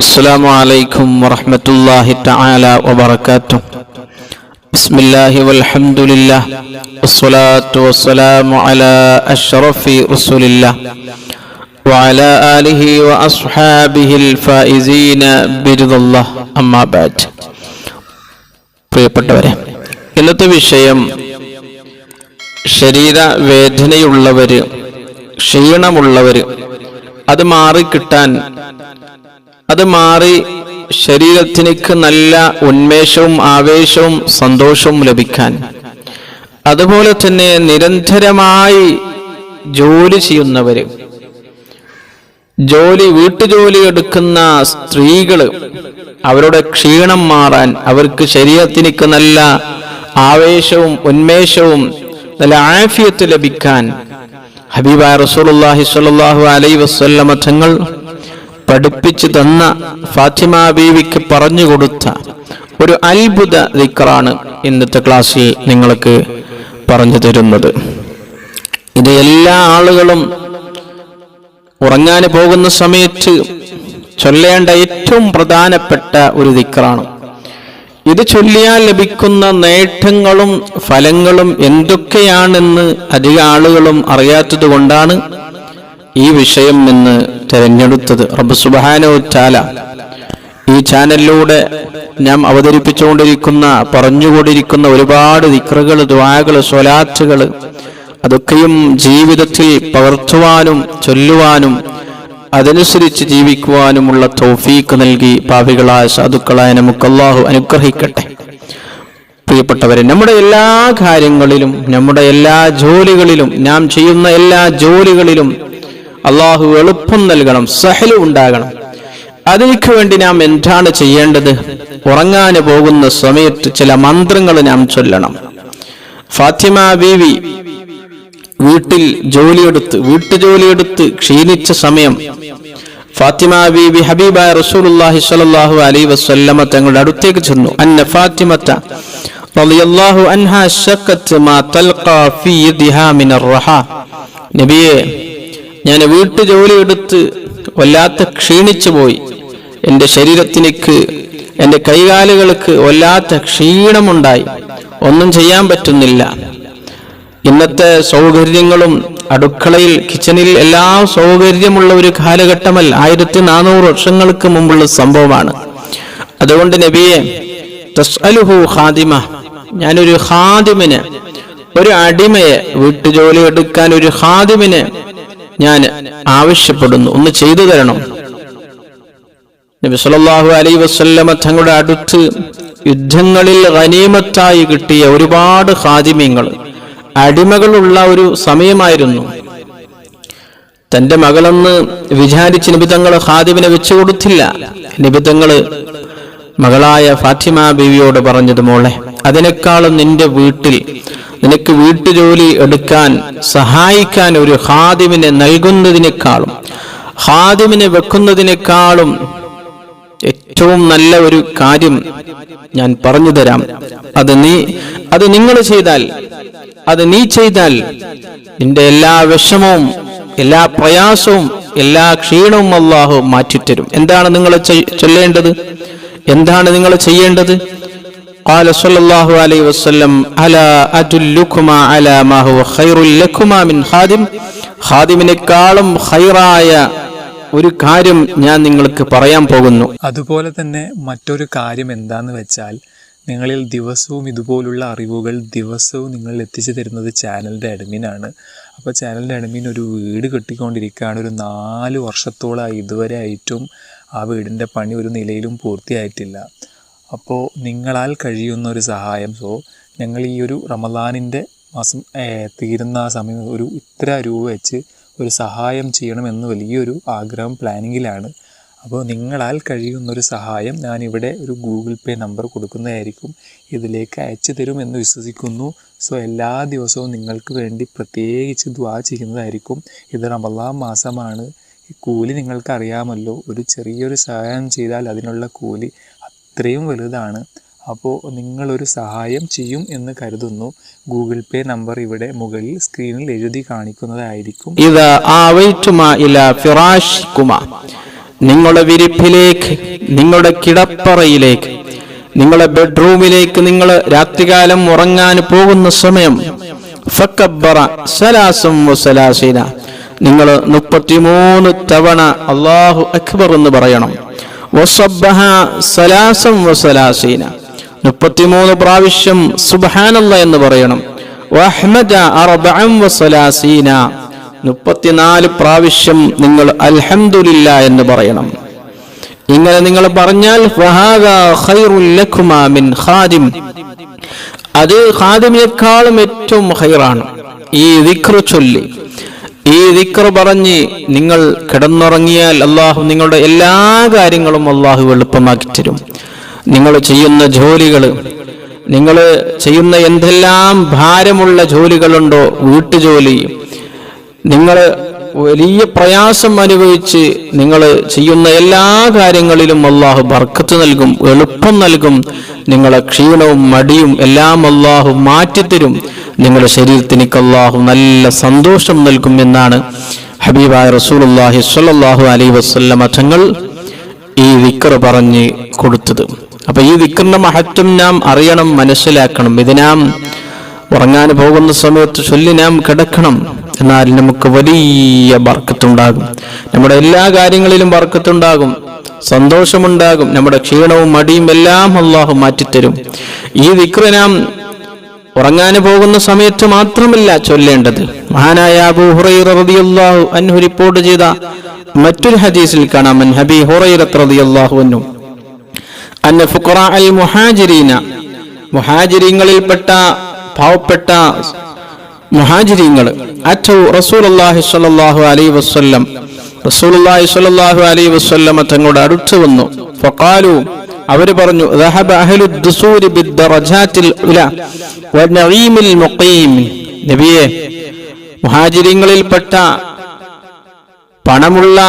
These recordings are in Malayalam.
السلام عليكم ورحمة الله تعالى وبركاته. بسم الله والحمد لله والصلاة والسلام على أشرف رسول الله وعلى آله وأصحابه الفائزين برضا الله أما بعد. പ്രിയപ്പെട്ടവരെ, ഇന്നത്തെ വിഷയം ശരീരവേദനയുള്ളവര്, ക്ഷീണമുള്ളവര്, അത് മാറിക്കിട്ടാൻ, അത് മാറി ശരീരത്തിലേക്ക് നല്ല ഉന്മേഷവും ആവേശവും സന്തോഷവും ലഭിക്കാൻ, അതുപോലെ തന്നെ നിരന്തരമായി ജോലി ചെയ്യുന്നവര്, വീട്ടുജോലി എടുക്കുന്ന സ്ത്രീകള്, അവരുടെ ക്ഷീണം മാറാൻ, അവർക്ക് ശരീരത്തിലേക്ക് നല്ല ആവേശവും ഉന്മേഷവും നല്ല ആഫിയത്ത് ലഭിക്കാൻ ഹബീബായ റസൂലുള്ളാഹി സ്വല്ലല്ലാഹു അലൈഹി വസല്ലമ തങ്ങൾ പഠിപ്പിച്ചു തന്ന, ഫാത്തിമ ബീവിക്ക് പറഞ്ഞു കൊടുത്ത ഒരു അത്ഭുത ദിക്റാണ് ഇന്നത്തെ ക്ലാസ്സിൽ നിങ്ങൾക്ക് പറഞ്ഞു തരുന്നത്. ഇത് എല്ലാ ആളുകളും ഉറങ്ങാൻ പോകുന്ന സമയത്ത് ചൊല്ലേണ്ട ഏറ്റവും പ്രധാനപ്പെട്ട ഒരു ദിക്റാണ്. ഇത് ചൊല്ലിയാൽ ലഭിക്കുന്ന നേട്ടങ്ങളും ഫലങ്ങളും എന്തൊക്കെയാണെന്ന് അധിക ആളുകളും അറിയാത്തത് കൊണ്ടാണ് ഈ വിഷയം എന്ന് തിരഞ്ഞെടുത്തത്. റബ്ബ് സുബ്ഹാനഹു വ തആല ഈ ചാനലിലൂടെ ഞാൻ അവതരിപ്പിച്ചുകൊണ്ടിരിക്കുന്ന, പറഞ്ഞുകൊണ്ടിരിക്കുന്ന ഒരുപാട് ദിക്റുകൾ, ദുആകൾ, സ്വലാത്തുകൾ, അതൊക്കെയും ജീവിതത്തിൽ പകർത്തുവാനും ചൊല്ലുവാനും അതനുസരിച്ച് ജീവിക്കുവാനുമുള്ള തൗഫീഖ് നൽകി പാപികളായ സാധുക്കളായ നമുക്ക് അല്ലാഹു അനുഗ്രഹിക്കട്ടെ. പ്രിയപ്പെട്ടവരെ, നമ്മുടെ എല്ലാ കാര്യങ്ങളിലും, നമ്മുടെ എല്ലാ ജോലികളിലും, നാം ചെയ്യുന്ന എല്ലാ ജോലികളിലും അല്ലാഹു എളുപ്പം നൽകണം, സഹല് ഉണ്ടാകണം. അതിനു വേണ്ടി നാം എന്താണ് ചെയ്യേണ്ടത്? ഉറങ്ങാൻ പോകുന്ന സമയത്ത് ചില മന്ത്രങ്ങൾ നാം ചൊല്ലണം. ഫാത്തിമ ബീവി വീട്ടുജോലിയെടുത്ത് ക്ഷീണിച്ച സമയം ഫാത്തിമ ബീവി ഹബീബായ റസൂലുള്ളാഹി സ്വല്ലല്ലാഹു അലൈഹി വസല്ലമ തങ്ങളുടെ അടുത്തേക്ക് ചെന്നു. അന്ന ഫാത്തിമത റളിയല്ലാഹു അൻഹാ ശക്കത്ത് മാ തൽഖാ ഫീ യദിഹാ മിനർ റഹാ. നബിയേ, ഞാൻ വീട്ടുജോലിയെടുത്ത് വല്ലാത്ത ക്ഷീണിച്ചു പോയി. എൻ്റെ ശരീരത്തിലേക്ക്, എൻ്റെ കൈകാലുകൾക്ക് വല്ലാത്ത ക്ഷീണമുണ്ടായി. ഒന്നും ചെയ്യാൻ പറ്റുന്നില്ല. ഇന്നത്തെ സൗകര്യങ്ങളും അടുക്കളയിൽ, കിച്ചണിൽ എല്ലാം സൗകര്യമുള്ള ഒരു കാലഘട്ടമല്ല, 1400 വർഷങ്ങൾക്ക് മുമ്പുള്ള സംഭവമാണ്. അതുകൊണ്ട് നബിയെ, തസ്അലുഹു ഖാദിമ, ഞാനൊരു ഖാദിമിനെ, ഒരു അടിമയെ, വീട്ടുജോലി എടുക്കാൻ ഒരു ഖാദിമിനെ ഞാൻ ആവശ്യപ്പെടുന്നു, ഒന്ന് ചെയ്തു തരണം. നബി സല്ലല്ലാഹു അലൈഹി വസല്ലമ തങ്ങളുടെ അടുത്ത് യുദ്ധങ്ങളിൽ ഗനീമത്തായി കിട്ടിയ ഒരുപാട് ഖാദിമീങ്ങൾ, അടിമകളുള്ള ഒരു സമയമായിരുന്നു. തന്റെ മകളെന്ന് വിചാരിച്ച് നബി തങ്ങൾ ഖാദിമിനെ വെച്ചു കൊടുത്തില്ല. നബി തങ്ങൾ മകളായ ഫാത്തിമ ബീവിയോട് പറഞ്ഞത്, മോളെ, അതിനേക്കാളും നിന്റെ വീട്ടിൽ നിനക്ക് വീട്ടുജോലി എടുക്കാൻ സഹായിക്കാൻ ഒരു ഖാദിമിനെ നൽകുന്നതിനേക്കാളും, ഖാദിമിനെ വെക്കുന്നതിനേക്കാളും ഏറ്റവും നല്ല ഒരു കാര്യം ഞാൻ പറഞ്ഞു തരാം. അത് നിങ്ങൾ ചെയ്താൽ, അത് നീ ചെയ്താൽ നിന്റെ എല്ലാ വിഷമവും, എല്ലാ പ്രയാസവും, എല്ലാ ക്ഷീണവും അല്ലാഹു മാറ്റിത്തരും. എന്താണ് നിങ്ങൾ ചൊല്ലേണ്ടത്? എന്താണ് നിങ്ങൾ ചെയ്യേണ്ടത്? ഖാല സല്ലല്ലാഹു അലൈഹി വസല്ലം, അലാ അദുല്ലുകുമാ അലാ മാ ഹുവ ഖൈറുൽ ലകുമാ മിൻ ഖാദിം. ഖാദിമിനേക്കാളും ഖൈറായ ഒരു കാര്യം ഞാൻ നിങ്ങൾക്ക് പറയാൻ പോകുന്നു. അതുപോലെ തന്നെ മറ്റൊരു കാര്യം എന്താന്ന് വെച്ചാൽ, നിങ്ങളിൽ ദിവസവും ഇതുപോലുള്ള അറിവുകൾ ദിവസവും നിങ്ങൾ എത്തിച്ചു തരുന്നത് ചാനലിൻ്റെ അഡ്മിനാണ്. അപ്പോൾ ചാനലിൻ്റെ അഡ്മിൻ ഒരു വീട് കെട്ടിക്കൊണ്ടിരിക്കുകയാണ്. ഒരു 4 വർഷത്തോളമായി ഇതുവരെ ആയിട്ടും ആ വീടിൻ്റെ പണി ഒരു നിലയിലും പൂർത്തിയായിട്ടില്ല. അപ്പോൾ നിങ്ങളാൽ കഴിയുന്ന ഒരു സഹായം, ഞങ്ങൾ ഈ ഒരു റമദാനിൻ്റെ മാസം തീരുന്ന ആ സമയം ഒരു ഇത്ര രൂപ വെച്ച് ഒരു സഹായം ചെയ്യണമെന്ന് വലിയൊരു ആഗ്രഹം, പ്ലാനിങ്ങിലാണ്. അപ്പോൾ നിങ്ങളാൽ കഴിയുന്നൊരു സഹായം ഞാനിവിടെ ഒരു ഗൂഗിൾ പേ നമ്പർ കൊടുക്കുന്നതായിരിക്കും. ഇതിലേക്ക് അയച്ചു തരുമെന്ന് വിശ്വസിക്കുന്നു. എല്ലാ ദിവസവും നിങ്ങൾക്ക് വേണ്ടി പ്രത്യേകിച്ച് ദുആ ചെയ്യുന്നതായിരിക്കും. ഇത് റമദാൻ മാസമാണ്. ഈ കൂലി നിങ്ങൾക്കറിയാമല്ലോ. ഒരു ചെറിയൊരു സഹായം ചെയ്താൽ അതിനുള്ള കൂലി അത്രയും വലുതാണ്. അപ്പോൾ നിങ്ങളൊരു സഹായം ചെയ്യും എന്ന് കരുതുന്നു. ഗൂഗിൾ പേ നമ്പർ ഇവിടെ മുകളിൽ സ്ക്രീനിൽ എഴുതി കാണിക്കുന്നതായിരിക്കും. നിങ്ങളുടെ വിരിപ്പിലേക്ക്, നിങ്ങളുടെ കിടപ്പറയിലേക്ക്, നിങ്ങളുടെ ബെഡ്റൂമിലേക്ക് നിങ്ങൾ രാത്രികാലം ഉറങ്ങാൻ പോകുന്ന സമയം ഫക്കബ്ബറ സലാസം വസലാസീന, നിങ്ങൾ 33 തവണ അല്ലാഹു അക്ബർ എന്ന് പറയണം. വസബ്ബഹ സലാസം വസലാസീന, 33 പ്രാവശ്യം സുബ്ഹാനല്ലാഹ് എന്ന് പറയണം. വഹ്മദ അർബഅൻ വസലാസീന, 34 പ്രാവശ്യം നിങ്ങൾ അൽഹംദുലില്ലാഹ് എന്ന് പറയണം. ഇങ്ങനെ നിങ്ങൾ പറഞ്ഞാൽ ഫഹാദാ ഖൈറുൽ ലക്കുമാ മിൻ ഖാദിം, അത് ഖാദിമിനേക്കാളും ഏറ്റവും ഖൈറാണ്. ഈ ദിക്ർ ചൊല്ലി, ഈ ദിക്ർ പറഞ്ഞ് നിങ്ങൾ കിടന്നുറങ്ങിയാൽ അല്ലാഹു നിങ്ങളുടെ എല്ലാ കാര്യങ്ങളും അല്ലാഹു എളുപ്പമാക്കി തരും. നിങ്ങൾ ചെയ്യുന്ന ജോലികൾ, നിങ്ങൾ ചെയ്യുന്ന എന്തെല്ലാം ഭാരമുള്ള ജോലികളുണ്ടോ, വീട്ടുജോലി, നിങ്ങൾ വലിയ പ്രയാസം അനുഭവിച്ച് നിങ്ങൾ ചെയ്യുന്ന എല്ലാ കാര്യങ്ങളിലും അല്ലാഹു ബർക്കത്ത് നൽകും, എളുപ്പം നൽകും. നിങ്ങളെ ക്ഷീണവും മടിയും എല്ലാം അല്ലാഹു മാറ്റിത്തരും. നിങ്ങളുടെ ശരീരത്തിന് അല്ലാഹു നല്ല സന്തോഷം നൽകും എന്നാണ് ഹബീബായ റസൂലുള്ളാഹി സ്വല്ലല്ലാഹു അലൈഹി വസല്ലമ തങ്ങൾ ഈ ദിക്ർ പറഞ്ഞു കൊടുത്തത്. അപ്പൊ ഈ ദിക്റിന്റെ മഹത്വം നാം അറിയണം, മനസ്സിലാക്കണം. ഇത് നാം ഉറങ്ങാൻ പോകുന്ന സമയത്ത് ചൊല്ലി നാം കിടക്കണം. എന്നാൽ നമുക്ക് വലിയ ബർക്കത്തുണ്ടാകും, നമ്മുടെ എല്ലാ കാര്യങ്ങളിലും ബർക്കത്തുണ്ടാകും, സന്തോഷമുണ്ടാകും. നമ്മുടെ ക്ഷീണവും മടിയും എല്ലാം അല്ലാഹു മാറ്റിത്തരും. ഈ ദിക്ർ നാം ഉറങ്ങാൻ പോകുന്ന സമയത്ത് മാത്രമല്ല ചൊല്ലേണ്ടത്. മഹാനായ അബൂ ഹുറൈറ റളിയല്ലാഹു അൻഹു റിപ്പോർട്ട് ചെയ്ത മറ്റൊരു ഹദീസിൽ കാണാം, അൻ അബീ ഹുറൈറ റളിയല്ലാഹു അൻഹു അന്ന ഫുഖറാഅൽ മുഹാജിരീന, മുഹാജിരീങ്ങളിൽപ്പെട്ട പാവപ്പെട്ട മുഹാജിരീങ്ങൾ അറ്റു റസൂലുള്ളാഹി സ്വല്ലല്ലാഹു അലൈഹി വസല്ലം, റസൂലുള്ളാഹി സ്വല്ലല്ലാഹു അലൈഹി വസല്ലം തങ്ങളുടെ അടുത്ത് വന്നു. ഫഖാലു, അവർ പറഞ്ഞു, ദഹബ അഹ്ലുദ് ദുസൂരി ബിദ്ദറജാത്തിൽ ഉല വനഈമിൽ മുഖീം. നബിയേ, മുഹാജിരീങ്ങളിൽപ്പെട്ട പണമുള്ള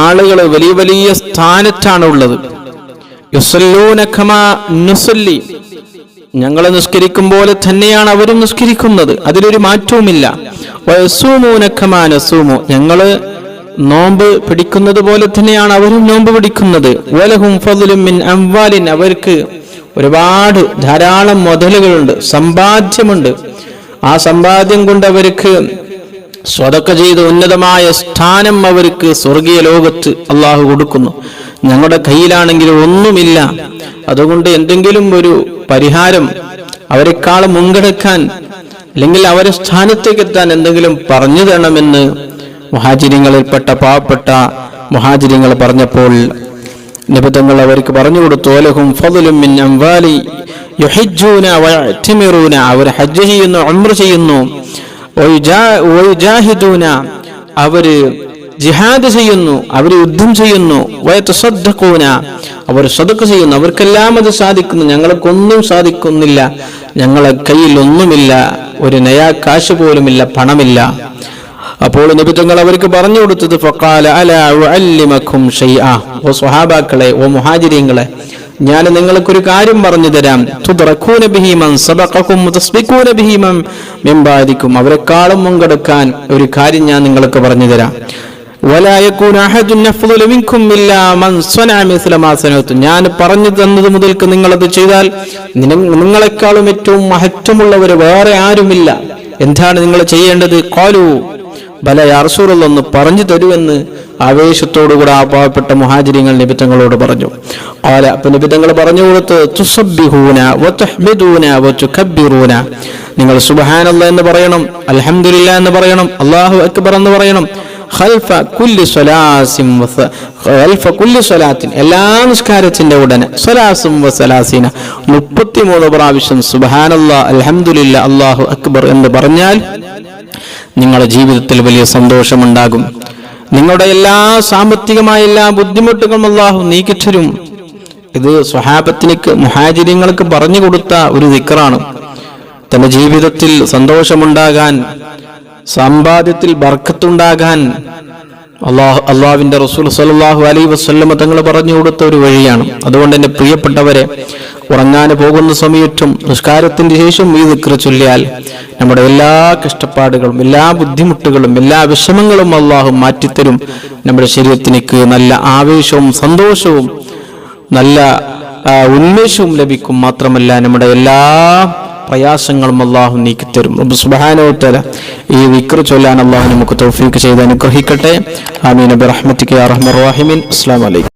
ആളുകൾ വലിയ വലിയ സ്ഥാനത്താണ് ഉള്ളത്. യുസല്ലൂന കമാ നുസല്ലി, ഞങ്ങൾ നിസ്കരിക്കും പോലെ തന്നെയാണ് അവരും നിസ്കരിക്കുന്നത്, അതിലൊരു മാറ്റവുമില്ല. വയസൂമൂന കമാ നസൂമു, ഞങ്ങള് നോമ്പ് പിടിക്കുന്നത് പോലെ തന്നെയാണ് അവരും നോമ്പ് പിടിക്കുന്നത്. വലഹും ഫദ്ലുൻ മിൻ അംവാലിൻ, അവർക്ക് ഒരുപാട് ധാരാളം മുതലുകളുണ്ട്, സമ്പാദ്യമുണ്ട്. ആ സമ്പാദ്യം കൊണ്ട് അവർക്ക് സ്വതക്ക ചെയ്ത് ഉന്നതമായ സ്ഥാനം അവർക്ക് സ്വർഗീയ ലോകത്ത് അള്ളാഹു കൊടുക്കുന്നു. ഞങ്ങളുടെ കയ്യിലാണെങ്കിൽ ഒന്നുമില്ല. അതുകൊണ്ട് എന്തെങ്കിലും ഒരു പരിഹാരം, അവരെക്കാൾ മുൻകടക്കാൻ അല്ലെങ്കിൽ അവരെ സ്ഥാനത്തേക്ക് എത്താൻ എന്തെങ്കിലും പറഞ്ഞു തരണമെന്ന് മുഹാജിരിങ്ങളിൽപ്പെട്ട പാവപ്പെട്ട മുഹാജിരിങ്ങൾ പറഞ്ഞപ്പോൾ നിബിതങ്ങൾ അവർക്ക് പറഞ്ഞു കൊടുത്തു. ഓലഹും ഫദ്ലുൻ മിൻ അംവാലി യുഹിജ്ജൂന വയഅ്തമിറൂന, അവർ ഹജ്ജ് ചെയ്യുന്നു, ഉംറ ചെയ്യുന്നു. വയുജാഹിദൂന, അവര് ജിഹാദ് ചെയ്യുന്നു, അവർ യുദ്ധം ചെയ്യുന്നു. വയതസദ്ദഖൂന, അവർ സദഖ ചെയ്യുന്നു. അവർക്കെല്ലാം അത് സാധിക്കുന്നു, ഞങ്ങൾക്കൊന്നും സാധിക്കുന്നില്ല, ഞങ്ങളെ കയ്യിൽ ഒന്നുമില്ല, ഒരു നയാ കാശ് പോലുമില്ല, പണമില്ല. അപ്പോൾ നബി തങ്ങൾ അവർക്ക് പറഞ്ഞു കൊടുത്തത് ഫഖാല അലാ ഉഅല്ലിമകും ഷൈആ, ഓ സ്വഹാബാക്കളെ, ഓ മുഹാജിരീങ്ങളെ, ഞാൻ നിങ്ങൾക്കൊരു കാര്യം പറഞ്ഞു തരാം. തുദ്റകൂന ബിഹി മൻ സബഖകും വതസ്ബികൂന ബിഹി മൻ മിൻ ബാദികും, അവരെക്കാളും മുൻകടക്കാൻ ഒരു കാര്യം ഞാൻ നിങ്ങൾക്ക് പറഞ്ഞു തരാം. വലാ യകൂന അഹദുൻ അഫ്ളു മിൻകും ഇല്ലാ മൻ സനഅ മിസ്ല മാ സനഅതു, ഞാൻ പറഞ്ഞു തന്നത് മുതൽക്ക് നിങ്ങൾ അത് ചെയ്താൽ നിങ്ങളെക്കാളും ഏറ്റവും മഹത്വമുള്ളവർ വേറെ ആരുമില്ല. എന്താണ് നിങ്ങൾ ചെയ്യേണ്ടത്? ഖാലു ബല യാ റസൂലല്ലാഹ്, ഒന്ന് പറഞ്ഞു തരുമെന്ന് ആവേശത്തോടുകൂടെ ആ പാവപ്പെട്ട മുഹാജിരിങ്ങൾ നബി തങ്ങളോട് പറഞ്ഞു. ഖാല, അപ്പോൾ നബി തങ്ങൾ പറഞ്ഞു കൊടുത്ത് തുസബ്ബിഹൂന വതഹ്മിദൂന വതുകബ്ബിറൂന, നിങ്ങൾ സുബ്ഹാനല്ലാഹ് എന്ന് പറയണം, അൽഹംദുലില്ലാഹ് എന്ന് പറയണം, അല്ലാഹു അക്ബർ എന്ന് പറയണം. ഖൽഫ കുല്ലി സ്വലാത്തിൻ, എല്ലാ നിസ്കാരത്തിന്റെ ഉടനെ സലാസും വസലാസീന, 33 പ്രാവശ്യം സുബ്ഹാനല്ലാഹ്, അൽഹംദുലില്ലാഹ്, അല്ലാഹു അക്ബർ എന്ന് പറഞ്ഞാൽ നിങ്ങളുടെ ജീവിതത്തിൽ വലിയ സന്തോഷമുണ്ടാകും. നിങ്ങളുടെ എല്ലാ സാമ്പത്തികമായ എല്ലാ ബുദ്ധിമുട്ടുകളും അല്ലാഹു നീക്കിത്തരും. ഇത് സ്വഹാബത്തിനിക്ക് മുഹാജിരിങ്ങൾക്ക് പറഞ്ഞു കൊടുത്ത ഒരു ദിക്റാണ്. തന്റെ ജീവിതത്തിൽ സന്തോഷമുണ്ടാകാൻ, സമ്പാദ്യത്തിൽ ബർക്കത്തുണ്ടാകാൻ, അള്ളാഹുവിന്റെ റസൂൽ സല്ലല്ലാഹു അലൈഹി വസല്ലമ തങ്ങൾ പറഞ്ഞു കൊടുത്ത ഒരു വഴിയാണ്. അതുകൊണ്ട് എന്റെ പ്രിയപ്പെട്ടവരെ, ഉറങ്ങാൻ പോകുന്ന സമയത്തും നിസ്കാരത്തിന്റെ ശേഷം ഈ ദിക്ർ ചൊല്ലിയാൽ നമ്മുടെ എല്ലാ കഷ്ടപ്പാടുകളും, എല്ലാ ബുദ്ധിമുട്ടുകളും, എല്ലാ വിഷമങ്ങളും അള്ളാഹു മാറ്റിത്തരും. നമ്മുടെ ശരീരത്തിലേക്ക് നല്ല ആവേശവും സന്തോഷവും നല്ല ഉന്മേഷവും ലഭിക്കും. മാത്രമല്ല നമ്മുടെ എല്ലാ പ്രയാസങ്ങളും അള്ളാഹു നീക്കിത്തരും. റബ്ബ് സുബ്ഹാനഹു വ തആല ഈ ദിക്ർ ചൊല്ലാൻ അള്ളാഹു നമുക്ക് തൗഫീഖ് ചെയ്ത് അനുഗ്രഹിക്കട്ടെ. ആമീൻ ബിറഹ്മതിക യാ അർഹമർ റഹീമീൻ. അസ്സലാമു അലൈക്കും.